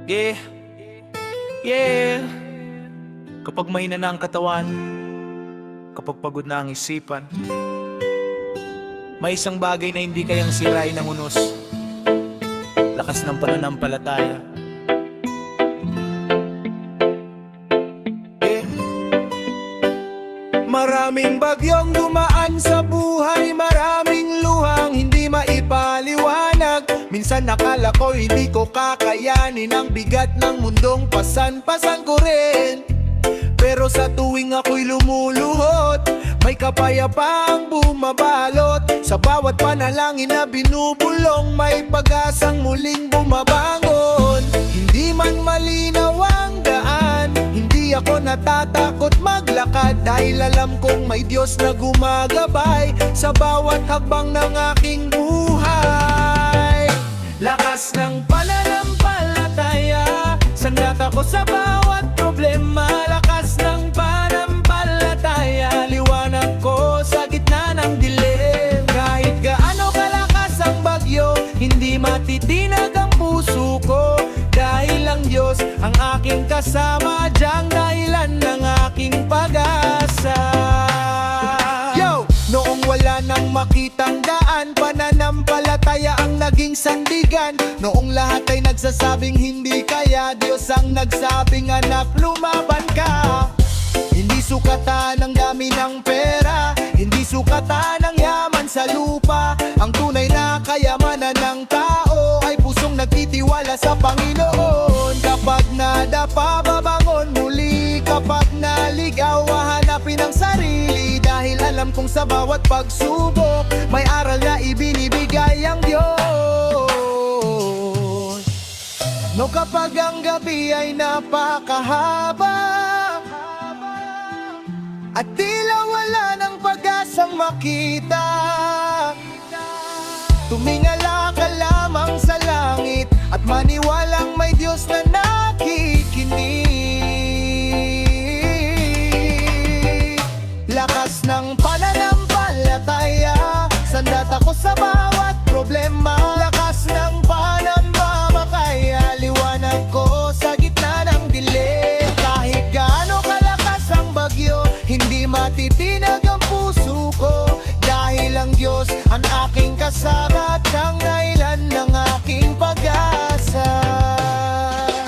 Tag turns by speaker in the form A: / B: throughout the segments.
A: Yeah, yeah. Kapag mahina na ang katawan, kapag pagod na ang isipan, may isang bagay na hindi kayang sirain ng unos: lakas ng pananampalataya. Yeah. Maraming bagyong dumaan sa buhay, maraming luhang hindi maipaliwanag. Minsan nakala ko hindi ko kakayanin ang bigat ng mundong pasan-pasan ko rin. Pero sa tuwing ako'y lumuluhod, may kapayapaang bumabalot. Sa bawat panalangin na binubulong, may pag-asang muling bumabangon. Hindi man malinaw ang daan, hindi ako natatakot maglakad, dahil alam kong may Diyos na gumagabay sa bawat hakbang ng aking buhay. Lakas ng pananampalataya, sandat ako sa bawat problema. Lakas ng pananampalataya, liwanag ko sa gitna ng dilim. Kahit gaano kalakas ang bagyo, hindi matitinag ang puso ko, dahil ang Diyos ang aking kasama, diyang dahilan ng aking pag-asa. Yo! Noong wala nang makitang daan, pananampalataya ang naging sandigan. Noong lahat ay nagsasabing hindi kaya, Diyos ang nagsabing, anak, lumaban ka. Hindi sukatan ang dami ng pera, hindi sukatan ang yaman sa lupa. Ang tunay na kayamanan ng tao ay pusong nagtitiwala sa Panginoon. Kapag nadapa, babangon muli. Kapag naligaw, hahanapin ang sarili, dahil alam kong sa bawat pagsubok may aral na ibinibigay ang Diyos. No, kapag ang gabi ay napakahaba at tila wala ng pag-asang makita, tumingala ka lamang sa langit at maniwalang may Diyos na nakikinig. Lakas ng pananampalataya, sandat ako sa bawat problema. Lakas ng pananampalataya, liwanag ko sa gitna ng dilim. Kahit gaano kalakas ang bagyo, hindi matitinag ang puso ko, dahil ang Diyos ang aking kasama at ang dahilan ng aking pag-asa.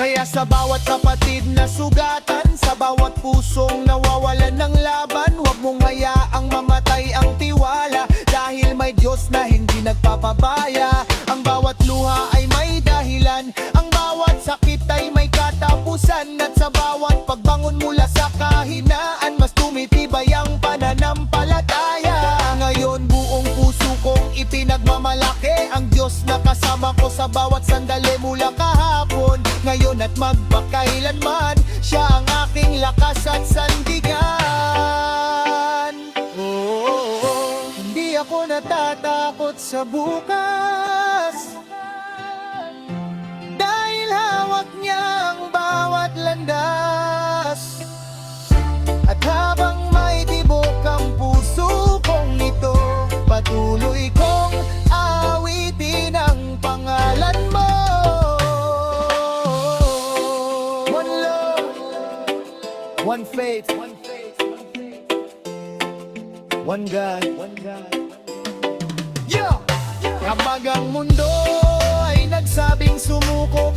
A: Kaya sa bawat kapatid na sugatan, sa bawat pusong nawawalan ng laban, huwag mong hayaang mamatay ang tiwala, dahil may Diyos na hindi nagpapabaya. Ang bawat luha ay may dahilan, ang bawat sakit ay may katapusan, at sa bawat pagbangon mula sa kahinaan, mas tumitibay ang pananampalataya. Ngayon buong puso kong ipinagmamalaki ang Diyos na kasama ko sa bawat sandali mula kahapon, ngayon at magpakailanman. Siya ang aking lakas at sandigan. Hindi ako natatakot sa bukas, dahil hawak niya ang bawat landas. At habang may tibok ang puso kong ito, patuloy kong awitin ang pangalan mo. One love, one faith, one God. Yeah! Kapag ang mundo ay nagsabing sumuko